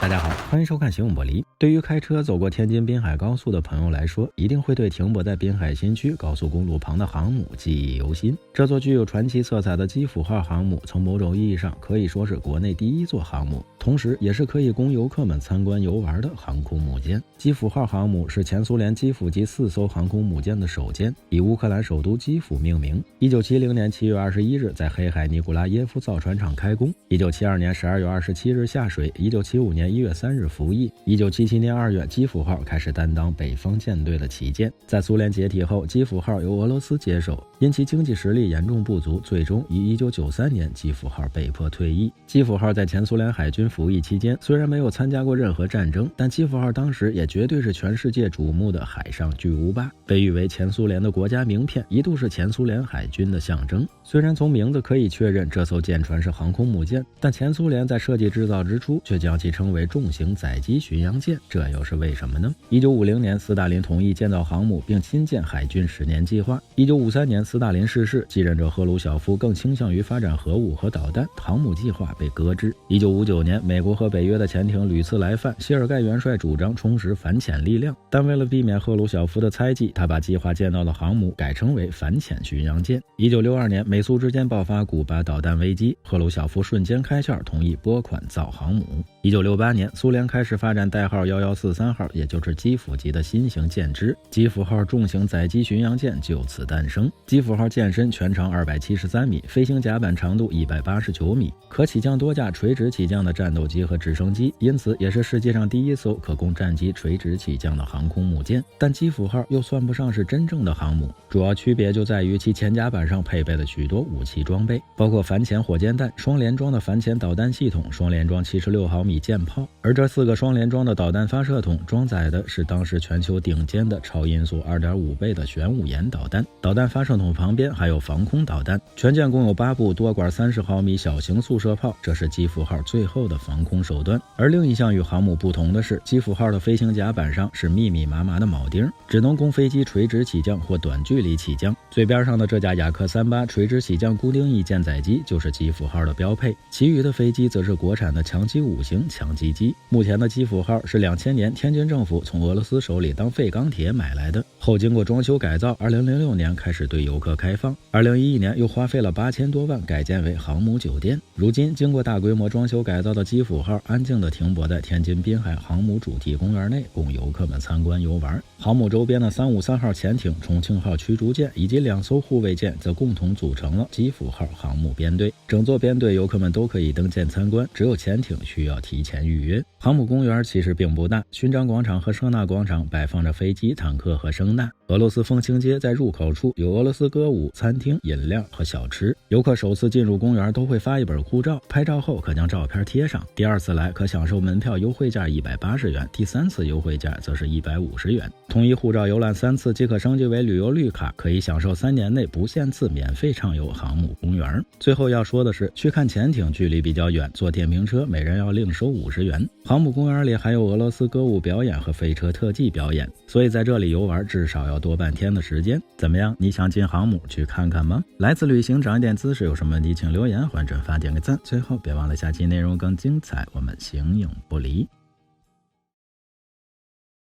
大家好，欢迎收看《行影玻璃》。对于开车走过天津滨海高速的朋友来说，一定会对停泊在滨海新区高速公路旁的航母记忆犹新。这座具有传奇色彩的基辅号航母，从某种意义上可以说是国内第一座航母，同时也是可以供游客们参观游玩的航空母舰。基辅号航母是前苏联基辅级4艘航空母舰的首舰，以乌克兰首都基辅命名。1970年7月21日在黑海尼古拉耶夫造船厂开工，1972年12月27日下水，1975年1月3日服役，1977年2月基辅号开始担当北方舰队的旗舰。在苏联解体后，基辅号由俄罗斯接手，因其经济实力严重不足，最终于1993年基辅号被迫退役。基辅号在前苏联海军服役期间，虽然没有参加过任何战争，但基辅号当时也绝对是全世界瞩目的海上巨无霸，被誉为前苏联的国家名片，一度是前苏联海军的象征。虽然从名字可以确认这艘舰船是航空母舰，但前苏联在设计制造之初却将其称为重型载机巡洋舰，这又是为什么呢？1950年斯大林同意建造航母并亲建海军10年计划。1953年斯大林逝世，继任者赫鲁晓夫更倾向于发展核武和导弹，航母计划被搁置。1959年美国和北约的潜艇屡次来犯，谢尔盖元帅主张充实反潜力量，但为了避免赫鲁晓夫的猜忌，他把计划建造的航母改称为反潜巡洋舰。1962年美苏之间爆发古巴导弹危机，赫鲁晓夫瞬间开窍，同意拨款造航母。1968年苏联开始发展代号1143号，也就是基辅级的新型舰只，基辅号重型载机巡洋舰就此诞生。基辅号舰身全长273米，飞行甲板长度189米，可起降多架垂直起降的战斗机和直升机，因此也是世界上第一艘可供战机垂直起降的航空母舰。但基辅号又算不上是真正的航母，主要区别就在于其前甲板上配备了许多武器装备，包括反潜火箭弹、双联装的反潜导弹系统、双联装76毫米舰炮，而这4个双联装的导弹发射筒装载的是当时全球顶尖的超音速2.5倍的玄武岩导弹。导弹发射筒旁边还有防空导弹，全舰共有8部多管30毫米小型速射炮，这是基辅号最后的防空手段。而另一项与航母不同的是，基辅号的飞行甲板上是密密麻麻的铆钉，只能供飞机垂直起降或短距离起降。最边上的这架雅克38垂直起降固定翼舰载机就是基辅号的标配，其余的飞机则是国产的强击5型强击机。目前的基辅号是2000年天津政府从俄罗斯手里当废钢铁买来的，后经过装修改造，2006年开始对游客开放，2011年又花费了8000多万改建为航母酒店。如今经过大规模装修改造的基辅号安静地停泊在天津滨海航母主题公园内，供游客们参观游玩。航母周边的353号潜艇、重庆号驱逐舰以及2艘护卫舰则共同组成了基辅号航母编队，整座编队游客们都可以登舰参观，只有潜艇需要提前预约。航母公园其实并不大，勋章广场和声纳广场摆放着飞机、坦克和声纳。俄罗斯风情街在入口处有俄罗斯歌舞、餐厅、饮料和小吃。游客首次进入公园都会发一本护照，拍照后可将照片贴上。第2次来可享受门票优惠价180元，第3次优惠价则是150元。同一护照游览3次即可升级为旅游绿卡，可以享受3年内不限次免费畅游航母公园。最后要说的是，去看潜艇距离比较远，坐电瓶车每人要另收50元。航母公园里还有俄罗斯歌舞表演和飞车特技表演，所以在这里游玩至少要多半天的时间。怎么样，你想进航母去看看吗？来自旅行长一点姿势，有什么问题请留言，欢迎转发点个赞。最后别忘了下期内容更精彩，我们形影不离。